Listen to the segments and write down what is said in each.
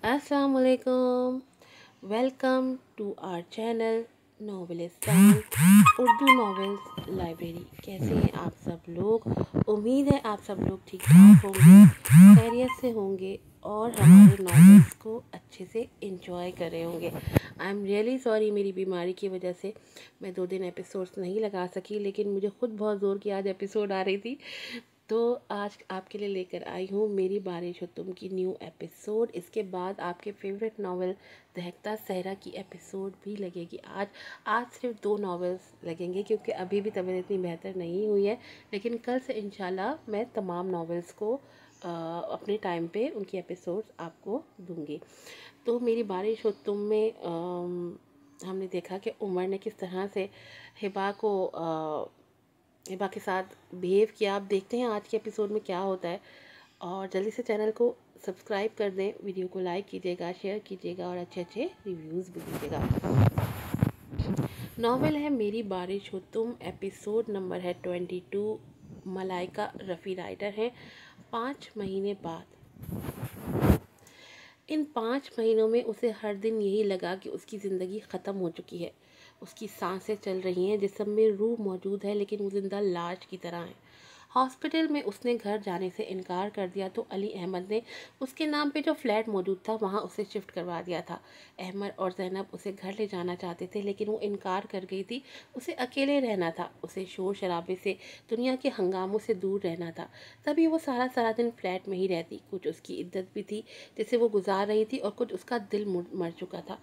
अस्सलाम वालेकुम। Welcome to our channel Novelistan Urdu novels library. कैसे हैं आप सब लोग? उम्मीद है आप सब लोग ठीक ठाक होंगे, खैरियत से होंगे और हमारे नॉवेल्स को अच्छे से एंजॉय कर रहे होंगे। आई एम रियली सॉरी, मेरी बीमारी की वजह से मैं 2 दिन एपिसोड्स नहीं लगा सकी, लेकिन मुझे खुद बहुत ज़ोर की आज एपिसोड आ रही थी, तो आज आपके लिए लेकर आई हूँ मेरी बारिश हो तुम की न्यू एपिसोड। इसके बाद आपके फेवरेट नावल दहकता सहरा की एपिसोड भी लगेगी। आज सिर्फ 2 नॉवेल्स लगेंगे क्योंकि अभी भी तबीयत इतनी बेहतर नहीं हुई है, लेकिन कल से इंशाल्लाह मैं तमाम नॉवेल्स को अपने टाइम पे उनकी एपिसोड्स आपको दूंगी। तो मेरी बारिश हो तुम में हमने देखा कि उमर ने किस तरह से हिबा को हिबा के साथ बिहेव किया। आप देखते हैं आज के एपिसोड में क्या होता है, और जल्दी से चैनल को सब्सक्राइब कर दें, वीडियो को लाइक कीजिएगा, शेयर कीजिएगा और अच्छे अच्छे रिव्यूज़ भी दीजिएगा। नॉवेल है मेरी बारिश हो तुम, एपिसोड नंबर है 22। मलाइका रफ़ी राइटर है। 5 महीने बाद। इन 5 महीनों में उसे हर दिन यही लगा कि उसकी ज़िंदगी ख़त्म हो चुकी है। उसकी सांसें चल रही हैं, जिस्म में रूह मौजूद है, लेकिन वो ज़िंदा लाश की तरह है। हॉस्पिटल में उसने घर जाने से इनकार कर दिया तो अली अहमद ने उसके नाम पे जो फ्लैट मौजूद था वहाँ उसे शिफ्ट करवा दिया था। अहमद और ज़ैनब उसे घर ले जाना चाहते थे, लेकिन वो इनकार कर गई थी। उसे अकेले रहना था, उसे शोर शराबे से, दुनिया के हंगामों से दूर रहना था। तभी वो सारा सारा दिन फ्लैट में ही रहती। कुछ उसकी इद्दत भी थी जिसे वो गुजार रही थी, और कुछ उसका दिल मर चुका था।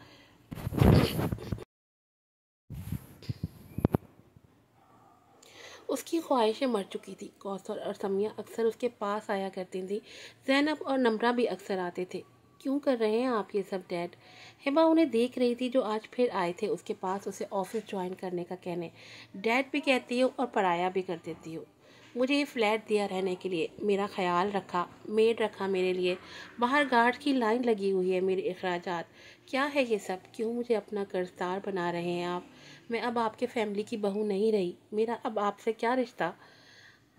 उसकी ख्वाहिशें मर चुकी थी। कौसर और समिया अक्सर उसके पास आया करती थी। ज़ैनब और नम्रा भी अक्सर आते थे। क्यों कर रहे हैं आप ये सब डैड? हिबा उन्हें देख रही थी, जो आज फिर आए थे उसके पास उसे ऑफिस ज्वाइन करने का कहने। डैड भी कहती हो और पराया भी कर देती हो। मुझे ये फ्लैट दिया रहने के लिए, मेरा ख्याल रखा, मेड रखा मेरे लिए, बाहर गार्ड की लाइन लगी हुई है, मेरे अखराजात। क्या है ये सब? क्यों मुझे अपना कर्जदार बना रहे हैं आप? मैं अब आपके फैमिली की बहू नहीं रही। मेरा अब आपसे क्या रिश्ता?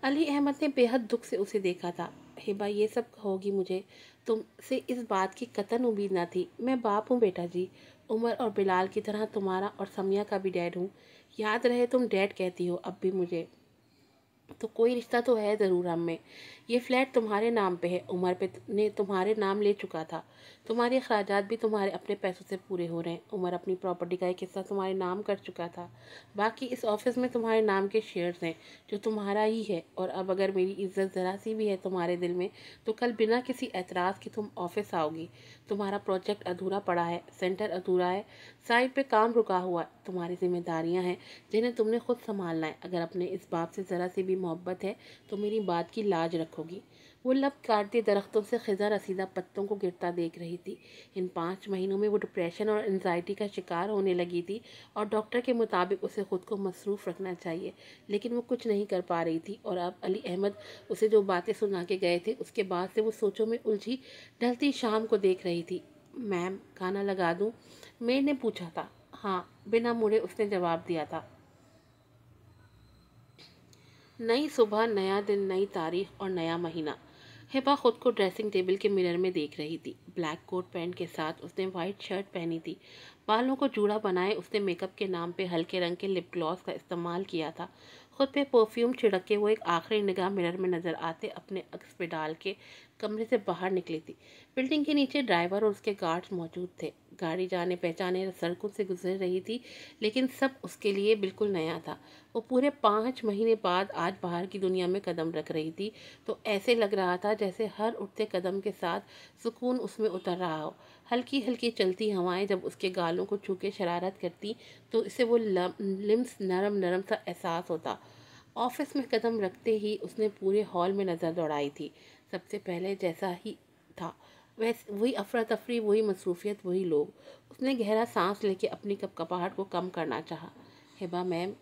अली अहमद ने बेहद दुख से उसे देखा था। हिबा ये सब कहोगी मुझे? तुमसे इस बात की कतन उम्मीद ना थी। मैं बाप हूँ बेटा जी, उमर और बिलाल की तरह तुम्हारा और समिया का भी डैड हूँ। याद रहे तुम डैड कहती हो अब भी मुझे, तो कोई रिश्ता तो है ज़रूर हम में। ये फ्लैट तुम्हारे नाम पे है, उमर पे ने तुम्हारे नाम ले चुका था। तुम्हारे अखराजात भी तुम्हारे अपने पैसों से पूरे हो रहे हैं। उमर अपनी प्रॉपर्टी का एक हिस्सा तुम्हारे नाम कर चुका था। बाकी इस ऑफिस में तुम्हारे नाम के शेयर्स हैं जो तुम्हारा ही है। और अब अगर मेरी इज्जत ज़रा सी भी है तुम्हारे दिल में, तो कल बिना किसी एतराज़ के तुम ऑफिस आओगी। तुम्हारा प्रोजेक्ट अधूरा पड़ा है, सेंटर अधूरा है, साइड पे काम रुका हुआ है। तुम्हारी जिम्मेदारियां हैं जिन्हें तुमने खुद संभालना है। अगर अपने इस बाप से ज़रा सी भी मोहब्बत है तो मेरी बात की लाज रखोगी। वो लब काटते दरख्तों से खिजा रसीदा पत्तों को गिरता देख रही थी। इन 5 महीनों में वो डिप्रेशन और एनजाइटी का शिकार होने लगी थी, और डॉक्टर के मुताबिक उसे खुद को मसरूफ़ रखना चाहिए, लेकिन वो कुछ नहीं कर पा रही थी। और अब अली अहमद उसे जो बातें सुना के गए थे, उसके बाद से वो सोचों में उलझी ढलती शाम को देख रही थी। मैम, खाना लगा दूँ? मेड ने पूछा था। हाँ, बिना मुड़े उसने जवाब दिया था। नई सुबह, नया दिन, नई तारीख और नया महीना। हिबा खुद को ड्रेसिंग टेबल के मिरर में देख रही थी। ब्लैक कोट पैंट के साथ उसने वाइट शर्ट पहनी थी। बालों को जूड़ा बनाए उसने मेकअप के नाम पे हल्के रंग के लिप ग्लॉस का इस्तेमाल किया था। खुद पे परफ्यूम छिड़क के वो एक आखिरी निगाह मिरर में नजर आते अपने अक्स पे डाल के कमरे से बाहर निकली थी। बिल्डिंग के नीचे ड्राइवर और उसके गार्ड्स मौजूद थे। गाड़ी जाने पहचाने सड़कों से गुजर रही थी, लेकिन सब उसके लिए बिल्कुल नया था। वो पूरे 5 महीने बाद आज बाहर की दुनिया में कदम रख रही थी, तो ऐसे लग रहा था जैसे हर उठते कदम के साथ सुकून उसमें उतर रहा हो। हल्की हल्की चलती हवाएं जब उसके गालों को छू के शरारत करती, तो इसे वो लिम्स नरम नरम सा एहसास होता। ऑफिस में कदम रखते ही उसने पूरे हॉल में नज़र दौड़ाई थी। सबसे पहले जैसा ही था, वैसे वही अफरा तफरी, वही मसरूफियत, वही लोग। उसने गहरा सांस लेके अपनी कपकपाहट को कम करना चाहा। हिबा मैम,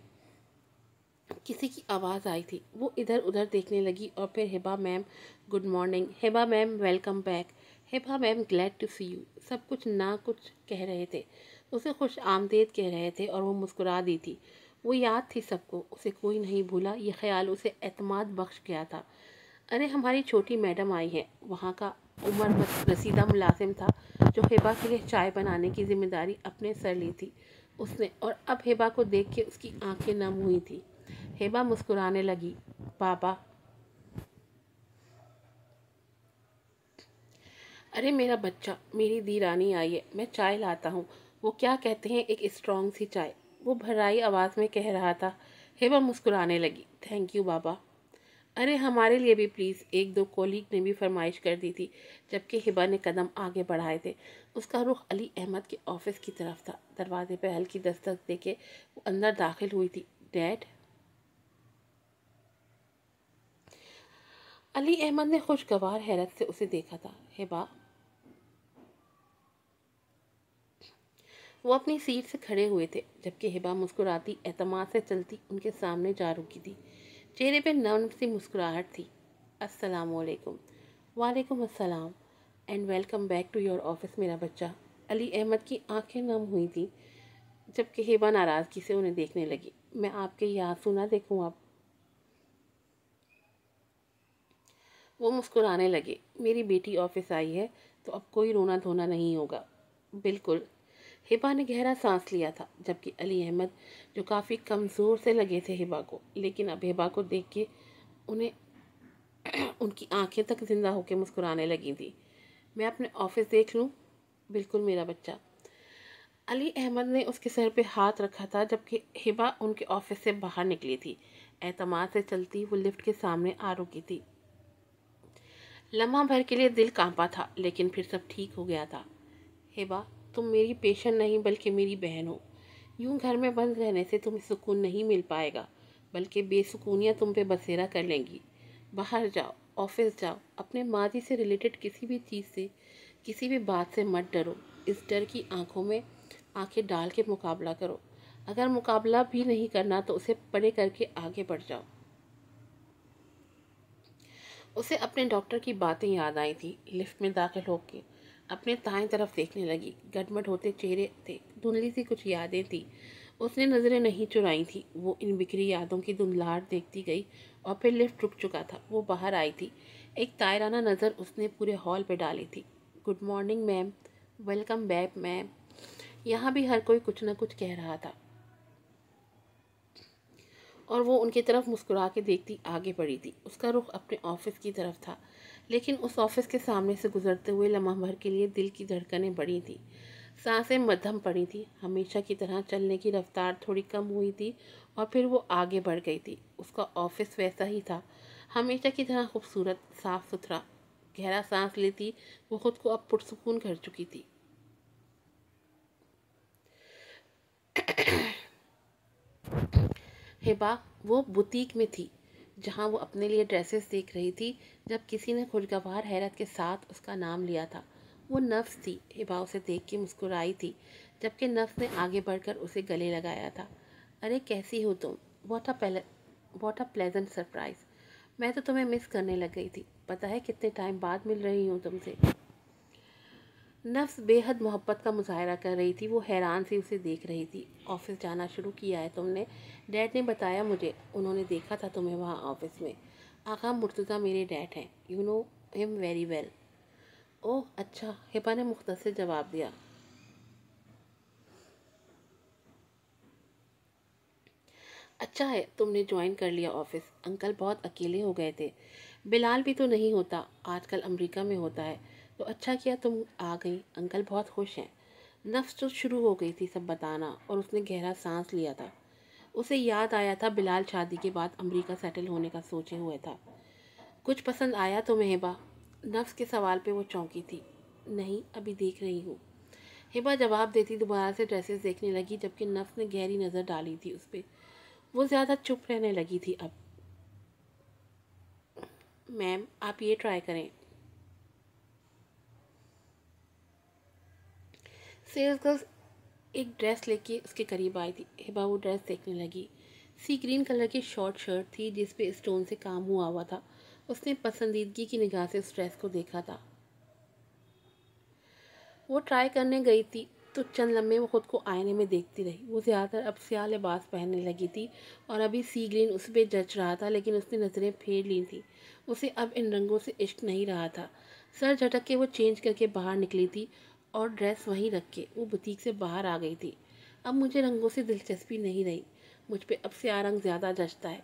किसी की आवाज़ आई थी। वो इधर उधर देखने लगी और फिर Hiba ma'am good morning, Hiba ma'am welcome back, Hiba ma'am glad to see you, सब कुछ ना कुछ कह रहे थे। उसे खुश आमदेद कह रहे थे और वो मुस्कुरा दी थी। वो याद थी सबको, उसे कोई नहीं भूला। ये ख्याल उसे एतमाद बख्श गया था। अरे हमारी छोटी मैडम आई है, वहाँ का उम्र रसीदा मुलाजिम था जो हिबा के लिए चाय बनाने की जिम्मेदारी अपने सर ली थी उसने। और अब हिबा को देख के उसकी आंखें नम हुई थी। हिबा मुस्कुराने लगी। पापा, अरे मेरा बच्चा, मेरी दी रानी आई है, मैं चाय लाता हूँ। वो क्या कहते हैं, एक स्ट्रॉन्ग सी चाय, वो भर्राई आवाज़ में कह रहा था। हिबा मुस्कुराने लगी। थैंक यू बाबा। अरे हमारे लिए भी प्लीज़, एक दो कोलीग ने भी फरमाइश कर दी थी। जबकि हिबा ने कदम आगे बढ़ाए थे। उसका रुख अली अहमद के ऑफिस की तरफ था। दरवाजे पर हल्की दस्तक देके वो अंदर दाखिल हुई थी। डैड? अली अहमद ने खुशगवार हैरत से उसे देखा था। हिबा, वो अपनी सीट से खड़े हुए थे जबकि हिबा मुस्कुराती एतमाद से चलती उनके सामने जा रुकी थी। चेहरे पे नर्म सी मुस्कुराहट थी। अस्सलाम वालेकुम। वालेकुम अस्सलाम and welcome back to your office मेरा बच्चा। अली अहमद की आंखें नम हुई थी जबकि हिबा नाराज़गी से उन्हें देखने लगी। मैं आपके यहाँ सुना देखूँ अब? वो मुस्कुराने लगे। मेरी बेटी ऑफिस आई है तो अब कोई रोना धोना नहीं होगा। बिल्कुल। हिबा ने गहरा सांस लिया था जबकि अली अहमद, जो काफ़ी कमज़ोर से लगे थे हिबा को, लेकिन अब हिबा को देख के उन्हें उनकी आंखें तक जिंदा होकर मुस्कुराने लगी थी। मैं अपने ऑफिस देख लूँ? बिल्कुल मेरा बच्चा। अली अहमद ने उसके सर पे हाथ रखा था जबकि हिबा उनके ऑफिस से बाहर निकली थी। एतमाद से चलती वो लिफ्ट के सामने आ रुकी थी। लम्हा भर के लिए दिल कांपा था लेकिन फिर सब ठीक हो गया था। हिबा, तुम मेरी पेशेंट नहीं बल्कि मेरी बहन हो। यूं घर में बंद रहने से तुम्हें सुकून नहीं मिल पाएगा, बल्कि बेसुकूनियाँ तुम पे बसेरा कर लेंगी। बाहर जाओ, ऑफिस जाओ, अपने माजी से रिलेटेड किसी भी चीज़ से, किसी भी बात से मत डरो। इस डर की आंखों में आंखें डाल के मुकाबला करो। अगर मुकाबला भी नहीं करना तो उसे परे करके आगे बढ़ जाओ। उसे अपने डॉक्टर की बातें याद आई थी। लिफ्ट में दाखिल होके अपने दाएं तरफ देखने लगी। गटमट होते चेहरे थे, धुंधली सी कुछ यादें थी। उसने नज़रें नहीं चुराई थी। वो इन बिखरी यादों की धुंधलाहट देखती गई और फिर लिफ्ट रुक चुका था। वो बाहर आई थी। एक तायराना नज़र उसने पूरे हॉल पे डाली थी। Good morning ma'am. Welcome back ma'am. यहाँ भी हर कोई कुछ न कुछ कह रहा था और वो उनकी तरफ मुस्कुरा के देखती आगे बढ़ी थी। उसका रुख अपने ऑफिस की तरफ था, लेकिन उस ऑफिस के सामने से गुजरते हुए लम्हा भर के लिए दिल की धड़कनें बढ़ी थी, सांसें मध्यम पड़ी थी। हमेशा की तरह चलने की रफ्तार थोड़ी कम हुई थी और फिर वो आगे बढ़ गई थी। उसका ऑफिस वैसा ही था, हमेशा की तरह खूबसूरत, साफ सुथरा। गहरा सांस लेती वो खुद को अब पुरसुकून कर चुकी थी। हिबा वो बुटीक में थी जहां वो अपने लिए ड्रेसेस देख रही थी जब किसी ने खुशगवार हैरत के साथ उसका नाम लिया था। वो नफ्स थी। हिबा उसे देख के मुस्कुराई थी जबकि नफ्स ने आगे बढ़कर उसे गले लगाया था। अरे कैसी हो तुम? What a pleasant surprise. मैं तो तुम्हें मिस करने लग गई थी। पता है कितने टाइम बाद मिल रही हूँ तुमसे। नफ्स बेहद मोहब्बत का मुजाहरा कर रही थी। वो हैरान सी उसे देख रही थी। ऑफिस जाना शुरू किया है तुमने? डैड ने बताया मुझे, उन्होंने देखा था तुम्हें वहाँ ऑफिस में। आका मुर्तज़ा मेरे डैड हैं, you know him very well. Oh अच्छा, हिबा ने मुख्तसर जवाब दिया। अच्छा है तुमने ज्वाइन कर लिया ऑफिस। अंकल बहुत अकेले हो गए थे। बिलाल भी तो नहीं होता, आजकल अमेरिका में होता है। तो अच्छा किया तुम आ गई, अंकल बहुत खुश हैं। नफ्स तो शुरू हो गई थी सब बताना और उसने गहरा सांस लिया था। उसे याद आया था बिलाल शादी के बाद अमेरिका सेटल होने का सोचे हुए था। कुछ पसंद आया तुम्हें हिबा? नफ्स के सवाल पे वो चौंकी थी। नहीं, अभी देख रही हूँ। हिबा जवाब देती दोबारा से ड्रेसेस देखने लगी जबकि नफ्स ने गहरी नज़र डाली थी उस पर। वो ज़्यादा चुप रहने लगी थी अब। मैम आप ये ट्राई करें। सेल्स गर्ल एक ड्रेस लेके उसके करीब आई थी। हिबा वो ड्रेस देखने लगी। सी ग्रीन कलर की शॉर्ट शर्ट थी जिस पे स्टोन से काम हुआ था। उसने पसंदीदगी की निगाह से उस ड्रेस को देखा था। वो ट्राई करने गई थी तो चंद लम्हे वो खुद को आईने में देखती रही। वो ज़्यादातर अब स्याह लिबास पहनने लगी थी और अभी सी ग्रीन उस पर जच रहा था, लेकिन उसने नज़रें फेर ली थी। उसे अब इन रंगों से इश्क नहीं रहा था। सर झटक के वो चेंज करके बाहर निकली थी और ड्रेस वहीं रख के वो बुटीक से बाहर आ गई थी। अब मुझे रंगों से दिलचस्पी नहीं रही। मुझ पे अब स्या रंग ज़्यादा जचता है।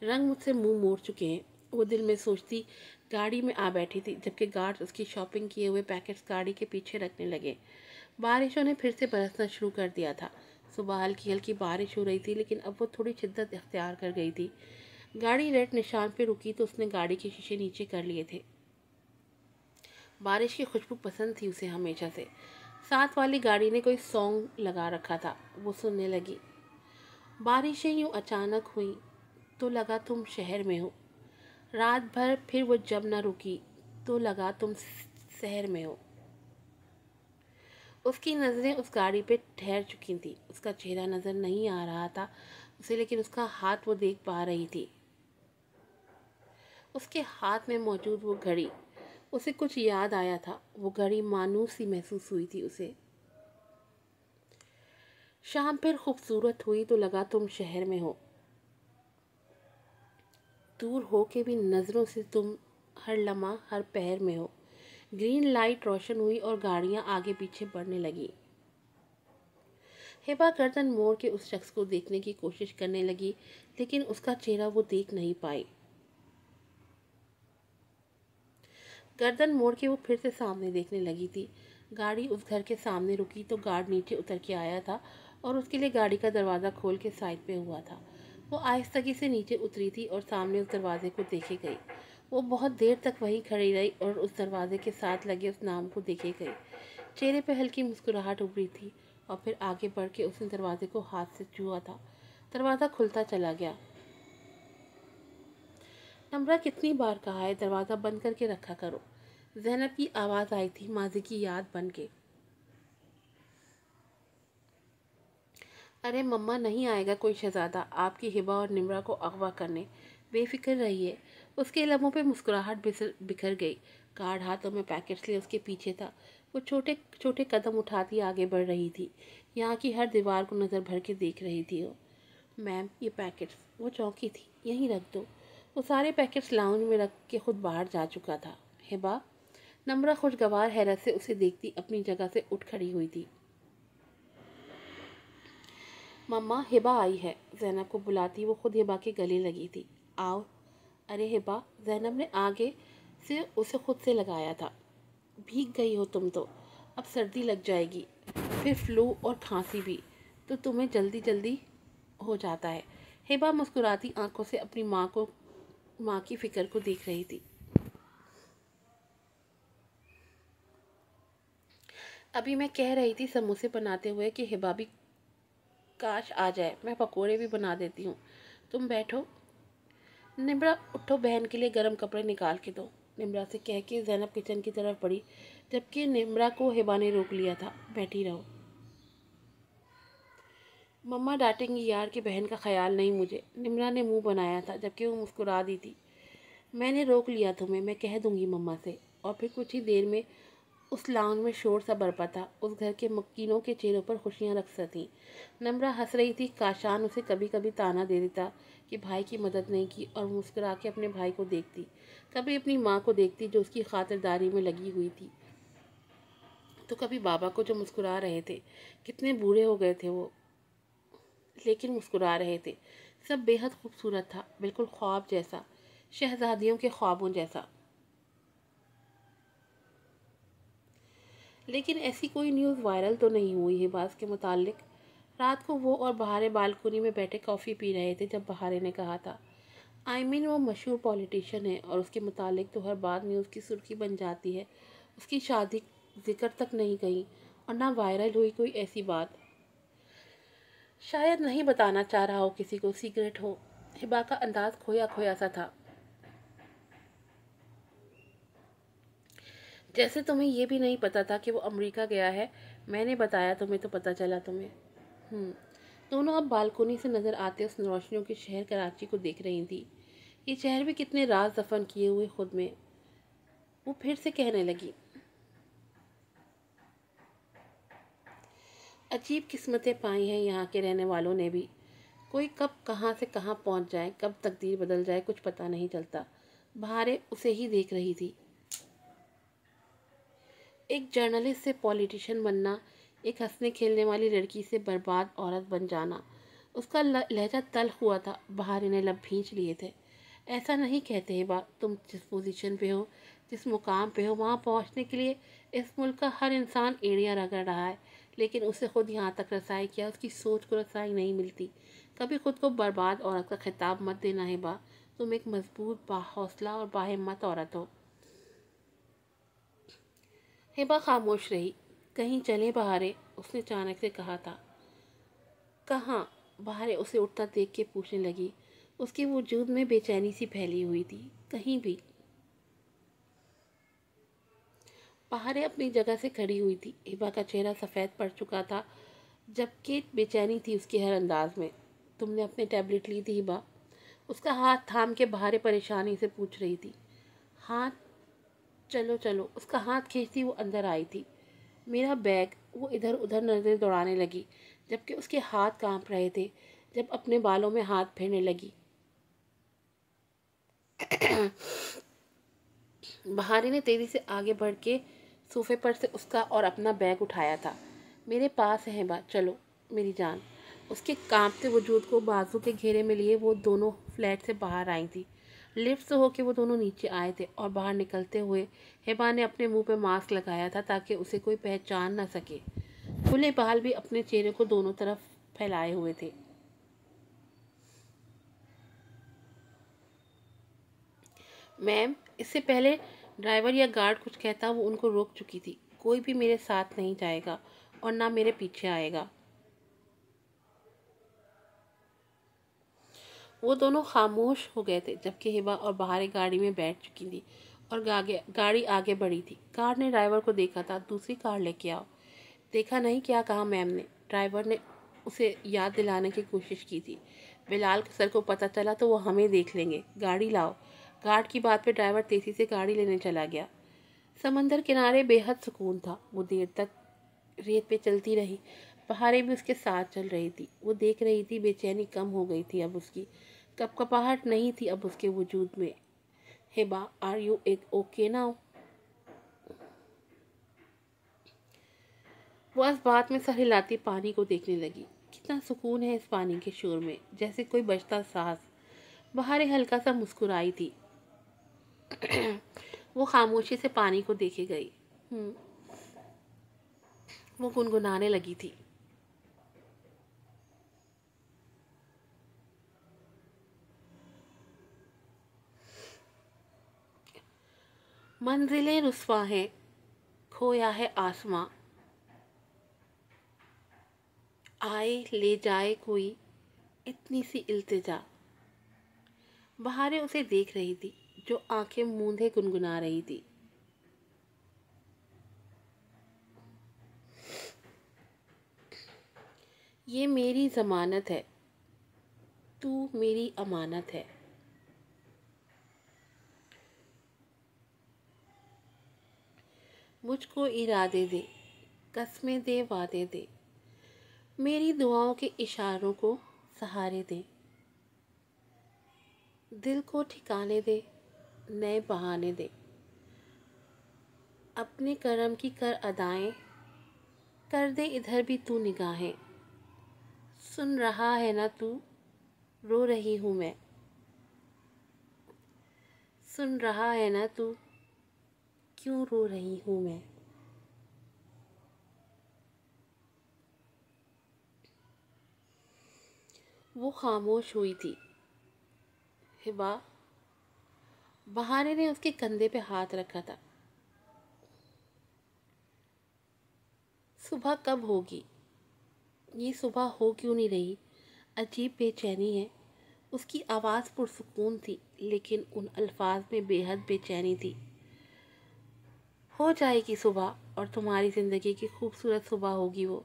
रंग मुझसे मुंह मोड़ चुके हैं। वो दिल में सोचती गाड़ी में आ बैठी थी, जबकि गार्ड उसकी शॉपिंग किए हुए पैकेट्स गाड़ी के पीछे रखने लगे। बारिशों ने फिर से बरसना शुरू कर दिया था। सुबह हल्की हल्की बारिश हो रही थी, लेकिन अब वो थोड़ी शिद्दत इख्तियार कर गई थी। गाड़ी रेड निशान पे रुकी तो उसने गाड़ी के शीशे नीचे कर लिए थे। बारिश की खुशबू पसंद थी उसे हमेशा से। साथ वाली गाड़ी ने कोई सॉन्ग लगा रखा था, वो सुनने लगी। बारिशें यूं अचानक हुई तो लगा तुम शहर में हो। रात भर फिर वो जब न रुकी तो लगा तुम शहर में हो। उसकी नज़रें उस गाड़ी पे ठहर चुकी थी। उसका चेहरा नज़र नहीं आ रहा था उसे, लेकिन उसका हाथ वो देख पा रही थी। उसके हाथ में मौजूद वो घड़ी, उसे कुछ याद आया था। वो घड़ी मानूस सी महसूस हुई थी उसे। शाम फिर खूबसूरत हुई तो लगा तुम शहर में हो। दूर हो के भी नज़रों से तुम हर लम्हा हर पहर में हो। ग्रीन लाइट रोशन हुई और गाड़ियां आगे पीछे बढ़ने लगी। हिबा गर्दन मोड़ के उस शख्स को देखने की कोशिश करने लगी, लेकिन उसका चेहरा वो देख नहीं पाई। गर्दन मोड़ के वो फिर से सामने देखने लगी थी। गाड़ी उस घर के सामने रुकी तो गार्ड नीचे उतर के आया था और उसके लिए गाड़ी का दरवाज़ा खोल के साइड पे हुआ था। वो आहिस्तगी से नीचे उतरी थी और सामने उस दरवाजे को देखे गई। वो बहुत देर तक वहीं खड़ी रही और उस दरवाजे के साथ लगे उस नाम को देखे गई। चेहरे पे हल्की मुस्कुराहट उभरी थी और फिर आगे बढ़ के उसने दरवाजे को हाथ से छुआ था। दरवाज़ा खुलता चला गया। नम्रा कितनी बार कहा है दरवाज़ा बंद करके रखा करो। ज़ैनब की आवाज़ आई थी, माजी की याद बन के। अरे मम्मा, नहीं आएगा कोई शहज़ादा आपकी हिबा और निम्रा को अगवा करने। बेफिक्र रहिए। उसके लबों पे मुस्कुराहट बिखर गई। गार्ड हाथों में पैकेट्स लिए उसके पीछे था। वो छोटे छोटे कदम उठाती आगे बढ़ रही थी। यहाँ की हर दीवार को नज़र भर के देख रही थी वो। मैम, ये पैकेट्स। वो चौंकी थी। यहीं रख दो। वो सारे पैकेट्स लाउंज में रख के खुद बाहर जा चुका था। हिबा। नम्रा खुशगवार हैरत से उसे देखती अपनी जगह से उठ खड़ी हुई थी। मम्मा, हिबा आई है। ज़ैनब को बुलाती वो खुद हिबा के गले लगी थी। आओ। अरे हिबा, ज़ैनब ने आगे से उसे खुद से लगाया था। भीग गई हो तुम तो। अब सर्दी लग जाएगी, फिर फ्लू और खांसी भी, तो तुम्हें जल्दी जल्दी हो जाता है। हिबा मुस्कुराती आंखों से अपनी माँ की फिक्र को देख रही थी। अभी मैं कह रही थी समोसे बनाते हुए कि हिबा भी काश आ जाए, मैं पकोड़े भी बना देती हूँ। तुम बैठो। निम्रा, उठो, बहन के लिए गर्म कपड़े निकाल के दो। निम्रा से कह के ज़ैनब किचन की तरफ बढ़ी, जबकि निम्रा को हिबा ने रोक लिया था। बैठी रहो। मम्मा डांटेंगी यार कि बहन का ख्याल नहीं मुझे। निम्रा ने मुंह बनाया था, जबकि वो मुस्कुरा दी थी। मैंने रोक लिया तुम्हें, मैं कह दूंगी मम्मा से। और फिर कुछ ही देर में उस लाउंज में शोर सा बरपा था। उस घर के मक्कीनों के चेहरों पर खुशियां रक्सा थीं। नम्रा हंस रही थी। काशान उसे कभी कभी ताना दे देता कि भाई की मदद नहीं की, और मुस्कुरा के अपने भाई को देखती। कभी अपनी माँ को देखती जो उसकी खातिरदारी में लगी हुई थी, तो कभी बाबा को जो मुस्कुरा रहे थे। कितने बूढ़े हो गए थे वो, लेकिन मुस्कुरा रहे थे। सब बेहद खूबसूरत था, बिल्कुल ख्वाब जैसा, शहजादियों के ख्वाबों जैसा। लेकिन ऐसी कोई न्यूज़ वायरल तो नहीं हुई है बास के मुतालिक। रात को वो और बहारे बालकनी में बैठे कॉफ़ी पी रहे थे जब बहारे ने कहा था, वो मशहूर पॉलिटिशियन है और उसके मुतालिक तो हर बात न्यूज़ की सुर्खी बन जाती है। उसकी शादी जिक्र तक नहीं गई और ना वायरल हुई कोई ऐसी बात। शायद नहीं बताना चाह रहा हो किसी को, सीक्रेट हो। हिबा का अंदाज खोया खोया सा था, जैसे तुम्हें ये भी नहीं पता था कि वो अमेरिका गया है। मैंने बताया तुम्हें तो पता चला तुम्हें। दोनों अब बालकोनी से नज़र आते उस रोशनियों के शहर कराची को देख रही थी। ये शहर भी कितने राज दफन किए हुए खुद में। वो फिर से कहने लगी, अजीब किस्मतें पाई हैं यहाँ के रहने वालों ने भी। कोई कब कहाँ से कहाँ पहुँच जाए, कब तकदीर बदल जाए, कुछ पता नहीं चलता। बहारे उसे ही देख रही थी। ایک جرنلسٹ سے پولیٹیشین بننا، ایک ہنسنے کھیلنے والی لڑکی سے برباد عورت بن جانا۔ اس کا لہجہ تلخ ہوا تھا، بہاری نے لب بھینچ لیے تھے۔ ایسا نہیں کہتے ہبا، تم جس پوزیشن پہ ہو، جس مقام پہ ہو، وہاں پہنچنے کے لیے اس ملک کا ہر انسان ایڑیاں رگڑ رہا ہے، لیکن اسے خود یہاں تک رسائی کیا اس کی سوچ کو رسائی نہیں ملتی۔ کبھی خود کو برباد عورت کا خطاب مت دینا ہبا، تم ایک مضبوط، باحوصلہ اور باہمت عورت ہو۔ ہبا خاموش رہی۔ کہیں چلیں بہارے، اس نے اچانک سے کہا تھا۔ کہاں؟ بہارے اسے اٹھتا دیکھ کے پوچھنے لگی۔ اس کے وجود میں بے چینی سی پھیلی ہوئی تھی۔ کہیں بھی۔ بہارے اپنی جگہ سے کھڑی ہوئی تھی۔ ہبا کا چہرہ سفید پڑ چکا تھا، جبکہ بے چینی تھی اس کے ہر انداز میں۔ تم نے اپنے ٹیبلٹ لی تھی ہبا؟ اس کا ہاتھ تھام کے بہارے پریشانی سے پوچھ رہی تھی۔ ہاتھ؟ چلو چلو، اس کا ہاتھ کھینچتی وہ اندر آئی تھی۔ میرا بیگ؟ وہ ادھر ادھر نظر دوڑانے لگی، جبکہ اس کے ہاتھ کانپ رہے تھے جب اپنے بالوں میں ہاتھ پھیرنے لگی۔ بہاری نے تیزی سے آگے بڑھ کے صوفے پر سے اس کا اور اپنا بیگ اٹھایا تھا۔ میرے پاس ہے ہبا، چلو میری جان۔ اس کے کانپتے وجود کو بازو کے گھیرے میں لیے وہ دونوں فلیٹ سے باہر آئی تھی۔ لفٹ سے ہو کے وہ دونوں نیچے آئے تھے اور باہر نکلتے ہوئے ہبا نے اپنے منہ پہ ماسک لگایا تھا تاکہ اسے کوئی پہچان نہ سکے۔ کھلے بال بھی اپنے چہرے کو دونوں طرف پھیلائے ہوئے تھے۔ میم، اس سے پہلے ڈرائیور یا گارڈ کچھ کہتا وہ ان کو روک چکی تھی۔ کوئی بھی میرے ساتھ نہیں جائے گا اور نہ میرے پیچھے آئے گا۔ وہ دونوں خاموش ہو گئے تھے جبکہ ہبا اور بہارے گاڑی میں بیٹھ چکی تھی اور گاڑی آگے بڑھی تھی۔ کار نے ڈرائیور کو دیکھا تھا، دوسری کار لے کے آؤ۔ دیکھا نہیں کیا کہا میم نے؟ ڈرائیور نے اسے یاد دلانے کی کوشش کی تھی۔ بلال سر کو پتہ چلا تو وہ ہمیں دیکھ لیں گے، گاڑی لاؤ۔ گارڈ کی بات پہ ڈرائیور تیزی سے گاڑی لینے چلا گیا۔ سمندر کنارے بے حد سکون تھا۔ وہ دیر تک ریت پہ چلتی رہی، بہاریں بھی اس کے ساتھ چل رہی تھی۔ وہ دیکھ رہی تھی، بے چینی کم ہو گئی تھی اب اس کی، کپکپاہٹ نہیں تھی اب اس کے وجود میں۔ ہبا، آر یو اوکے ناؤ؟ وہ اس بات میں سر ہلاتی پانی کو دیکھنے لگی۔ کتنا سکون ہے اس پانی کے شور میں، جیسے کوئی بجتا ساز۔ بہاریں ہلکا سا مسکرائی تھی۔ وہ خاموشی سے پانی کو دیکھے گئی۔ وہ گنگنانے لگی تھی۔ منزلیں رسوا ہیں، کھویا ہے آسماں، آئے لے جائے کوئی اتنی سی التجا۔ بہاریں اسے دیکھ رہی تھی جو آنکھیں موندے گنگنا رہی تھی۔ یہ میری ضمانت ہے، تو میری امانت ہے۔ مجھ کو ارادے دے، قسمیں دے، وعدے دے، میری دعاؤں کے اشاروں کو سہارے دے، دل کو ٹھکانے دے، نئے بہانے دے، اپنے کرم کی کر ادائیں، کر دے ادھر بھی تو نگاہیں، سن رہا ہے نا تو، رو رہی ہوں میں، سن رہا ہے نا تو، کیوں رو رہی ہوں میں۔ وہ خاموش ہوئی تھی۔ ہبا، بہارے نے اس کے کندھے پہ ہاتھ رکھا تھا۔ صبح کب ہوگی؟ یہ صبح ہو کیوں نہیں رہی؟ عجیب بے چینی ہے۔ اس کی آواز پرسکون تھی، لیکن ان الفاظ میں بے حد بے چینی تھی۔ ہو جائے گی صبح، اور تمہاری زندگی کی خوبصورت صبح ہوگی وہ۔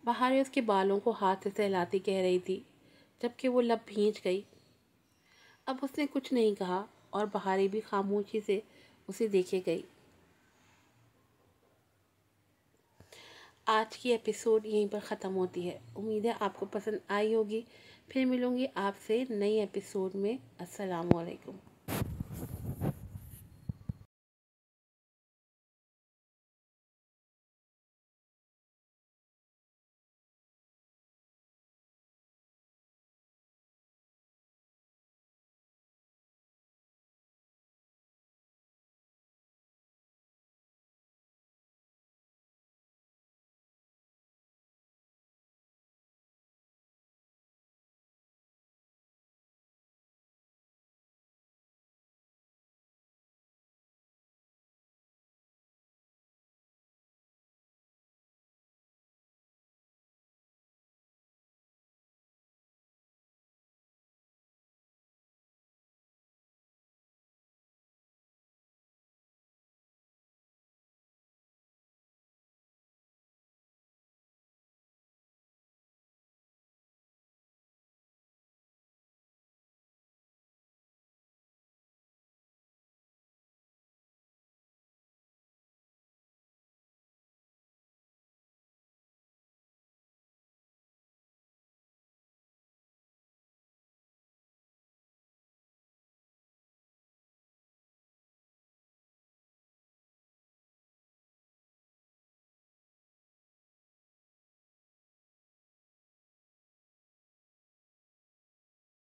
بہاریں اس کے بالوں کو ہاتھ سے سہلاتی کہہ رہی تھی، جبکہ وہ لب بھینچ گئی۔ اب اس نے کچھ نہیں کہا اور بہاریں بھی خاموشی سے اسے دیکھے گئی۔ آج کی ایپیسوڈ یہیں پر ختم ہوتی ہے۔ امید ہے آپ کو پسند آئی ہوگی۔ پھر ملوں گی آپ سے نئی ایپیسوڈ میں۔ السلام علیکم۔